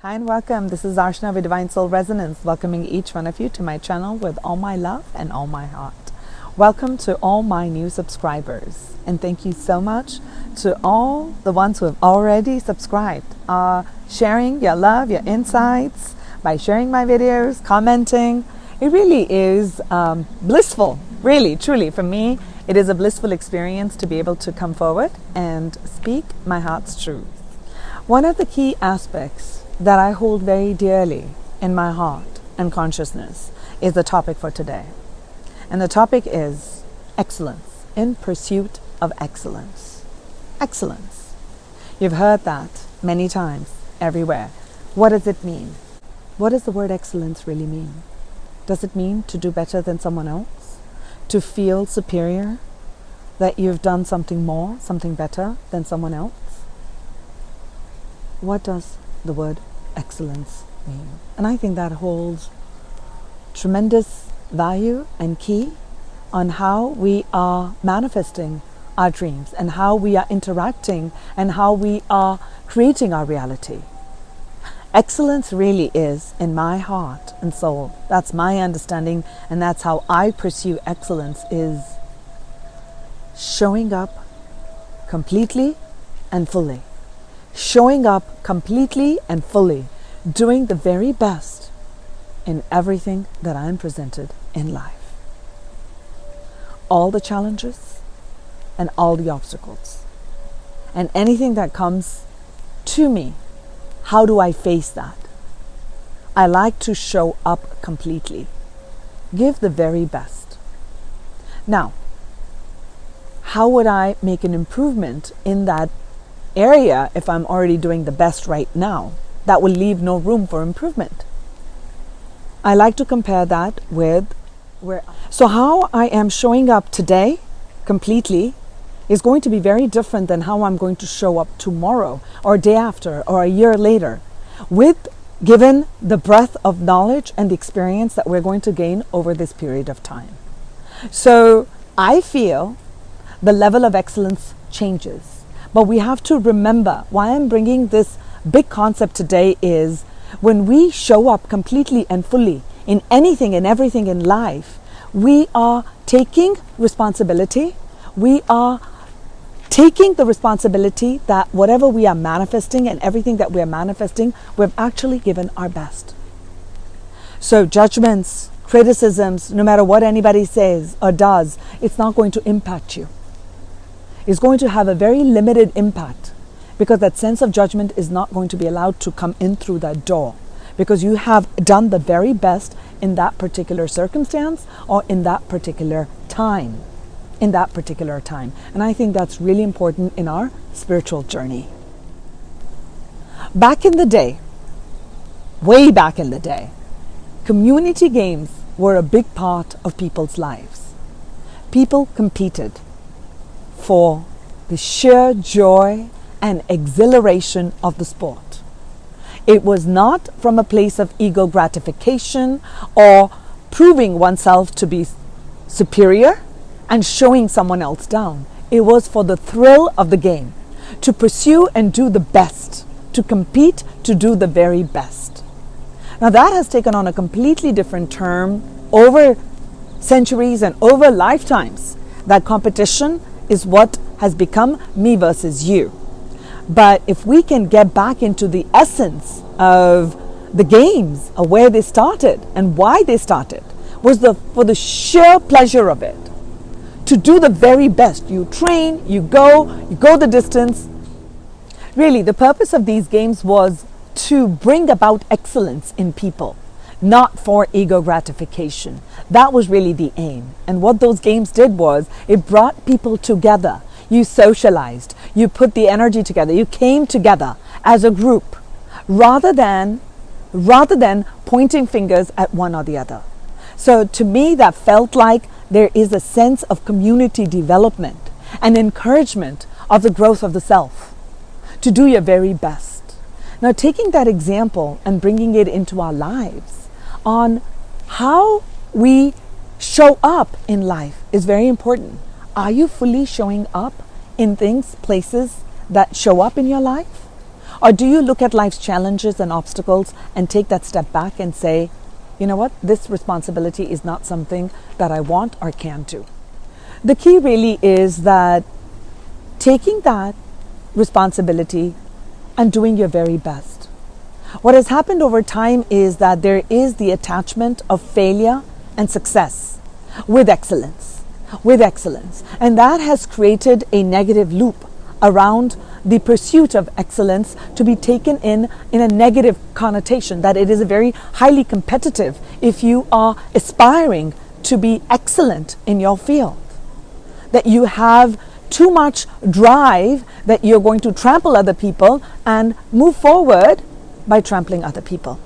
Hi and welcome. This is Arshna with Divine Soul Resonance, welcoming each one of you to my channel with all my love and all my heart. Welcome to all my new subscribers, and thank you so much to all the ones who have already subscribed, sharing your love, your insights, by sharing my videos, commenting. It really is blissful, really, truly. For me, it is a blissful experience to be able to come forward and speak my heart's truth. One of the key aspects that I hold very dearly in my heart and consciousness is the topic for today. And the topic is excellence, in pursuit of excellence. Excellence. You've heard that many times, everywhere. What does it mean? What does the word excellence really mean? Does it mean to do better than someone else? To feel superior? That you've done something more, something better than someone else? What does the word excellence mean? And I think that holds tremendous value and key on how we are manifesting our dreams and how we are interacting and how we are creating our reality. Excellence really is, in my heart and soul, that's my understanding, and that's how I pursue excellence, is showing up completely and fully. Showing up completely and fully, doing the very best in everything that I'm presented in life. All the challenges and all the obstacles and anything that comes to me, how do I face that? I like to show up completely, give the very best. Now, how would I make an improvement in that area if I'm already doing the best right now? That will leave no room for improvement. I like to compare that with so how I am showing up today completely is going to be very different than how I'm going to show up tomorrow or day after or a year later, with given the breadth of knowledge and the experience that we're going to gain over this period of time. So I feel the level of excellence changes. But we have to remember, why I'm bringing this big concept today is when we show up completely and fully in anything and everything in life, we are taking responsibility. We are taking the responsibility that whatever we are manifesting and everything that we are manifesting, we've actually given our best. So judgments, criticisms, no matter what anybody says or does, it's not going to impact you. Is going to have a very limited impact, because that sense of judgment is not going to be allowed to come in through that door, because you have done the very best in that particular circumstance or in that particular time. And I think that's really important in our spiritual journey. Back in the day, way back in the day, community games were a big part of people's lives. People competed for the sheer joy and exhilaration of the sport. It was not from a place of ego gratification or proving oneself to be superior and showing someone else down. It was for the thrill of the game, to pursue and do the best, to compete, to do the very best. Now that has taken on a completely different term over centuries and over lifetimes. That competition is what has become me versus you. But if we can get back into the essence of the games, of where they started and why they started, was for the sheer pleasure of it. To do the very best. You train, you go the distance. Really, the purpose of these games was to bring about excellence in people, not for ego gratification. That was really the aim. And what those games did was, it brought people together. You socialized, you put the energy together, you came together as a group, rather than pointing fingers at one or the other. So to me, that felt like there is a sense of community development and encouragement of the growth of the self, to do your very best. Now, taking that example and bringing it into our lives on how we show up in life is very important. Are you fully showing up in things, places that show up in your life? Or do you look at life's challenges and obstacles and take that step back and say, you know what, this responsibility is not something that I want or can do? The key really is that taking that responsibility and doing your very best. What has happened over time is that there is the attachment of failure and success with excellence. And that has created a negative loop around the pursuit of excellence to be taken in a negative connotation, that it is a very highly competitive if you are aspiring to be excellent in your field, that you have too much drive, that you're going to trample other people and move forward by trampling other people.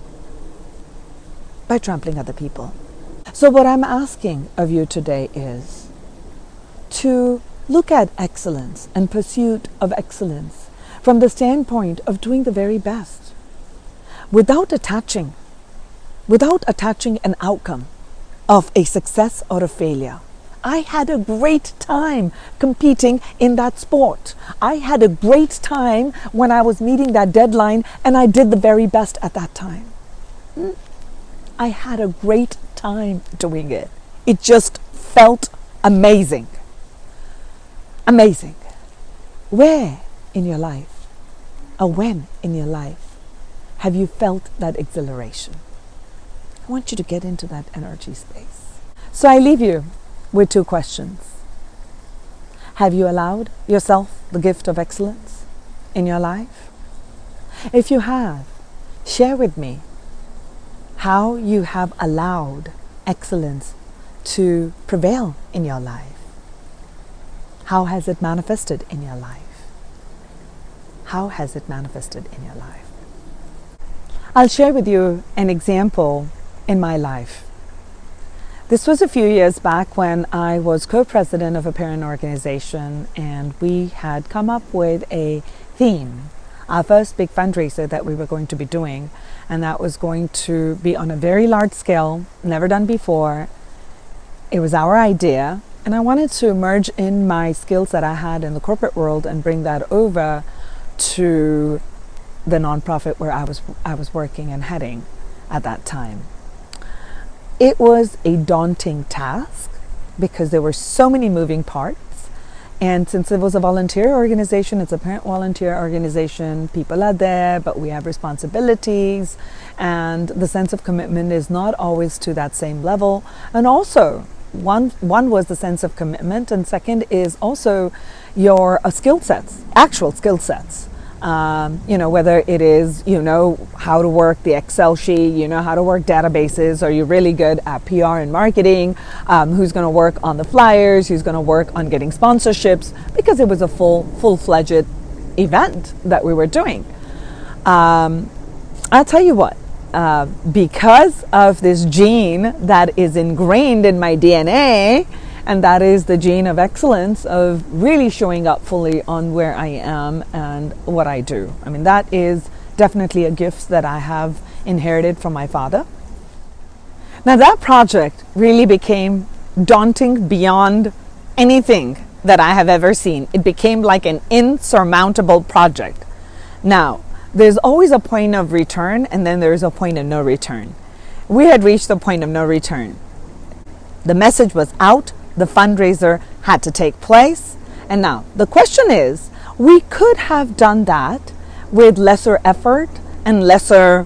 So what I'm asking of you today is to look at excellence and pursuit of excellence from the standpoint of doing the very best without attaching an outcome of a success or a failure. I had a great time competing in that sport. I had a great time when I was meeting that deadline and I did the very best at that time. I had a great time doing it. It just felt amazing. Where in your life, or when in your life, have you felt that exhilaration? I want you to get into that energy space. So I leave you with two questions. Have you allowed yourself the gift of excellence in your life? If you have, share with me how you have allowed excellence to prevail in your life. How has it manifested in your life? I'll share with you an example in my life. This was a few years back when I was co-president of a parent organization, and we had come up with a theme, our first big fundraiser that we were going to be doing, and that was going to be on a very large scale, never done before. It was our idea, and I wanted to merge in my skills that I had in the corporate world and bring that over to the nonprofit where I was working and heading at that time. It was a daunting task because there were so many moving parts, and since it was a volunteer organization, it's a parent volunteer organization, people are there, but we have responsibilities, and the sense of commitment is not always to that same level. And also, one was the sense of commitment, and second is also your skill sets, actual skill sets. Whether it is, how to work the Excel sheet, how to work databases, are you really good at PR and marketing, who's going to work on the flyers, who's going to work on getting sponsorships, because it was a full-fledged event that we were doing. I'll tell you what, because of this gene that is ingrained in my DNA, and that is the gene of excellence, of really showing up fully on where I am and what I do. I mean, that is definitely a gift that I have inherited from my father. Now, that project really became daunting beyond anything that I have ever seen. It became like an insurmountable project. Now, there's always a point of return, and then there's a point of no return. We had reached the point of no return. The message was out. The fundraiser had to take place. And now the question is, we could have done that with lesser effort and lesser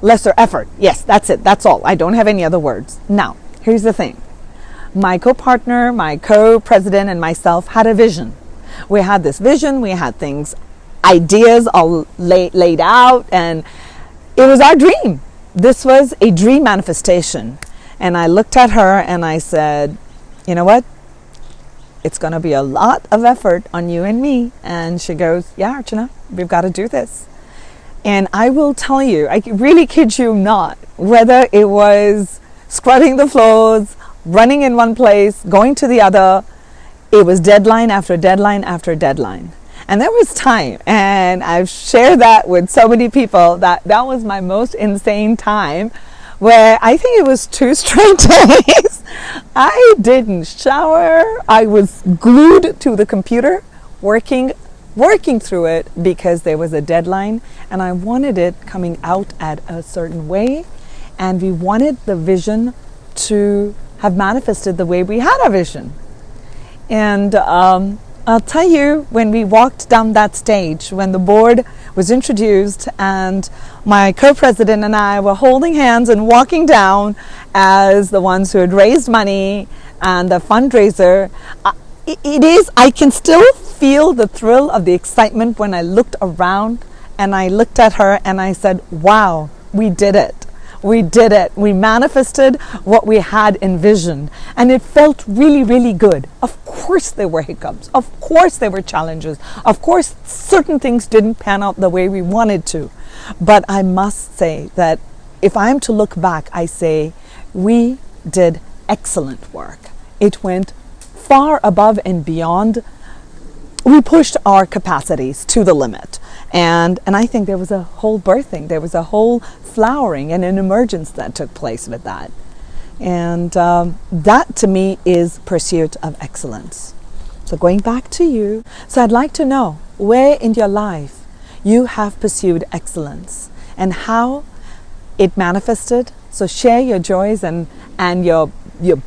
effort. Yes, that's it. That's all. I don't have any other words. Now, here's the thing. My co-partner, my co-president, and myself had a vision. We had this vision. We had ideas all laid out, and it was our dream. This was a dream manifestation. And I looked at her and I said, you know what? It's going to be a lot of effort on you and me. And she goes, yeah, Archana, we've got to do this. And I will tell you, I really kid you not, whether it was scrubbing the floors, running in one place, going to the other, it was deadline after deadline after deadline. And there was time, and I've shared that with so many people, that was my most insane time, where I think it was 2 straight days. I didn't shower. I was glued to the computer, working working through it because there was a deadline and I wanted it coming out at a certain way, and we wanted the vision to have manifested the way we had a vision. And I'll tell you, when we walked down that stage, when the board was introduced and my co-president and I were holding hands and walking down as the ones who had raised money and the fundraiser, I can still feel the thrill of the excitement when I looked around and I looked at her and I said, wow, we did it. We did it. We manifested what we had envisioned. And it felt really, really good. Of course there were hiccups. Of course there were challenges. Of course certain things didn't pan out the way we wanted to. But I must say that if I'm to look back, I say we did excellent work. It went far above and beyond. We pushed our capacities to the limit. And I think there was a whole birthing, there was a whole flowering and an emergence that took place with that. And that to me is pursuit of excellence. So going back to you, so I'd like to know where in your life you have pursued excellence and how it manifested. So share your joys and your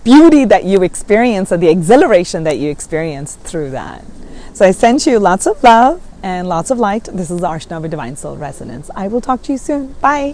beauty that you experience and the exhilaration that you experience through that. So I send you lots of love and lots of light. This is Arshnava Divine Soul Resonance. I will talk to you soon. Bye.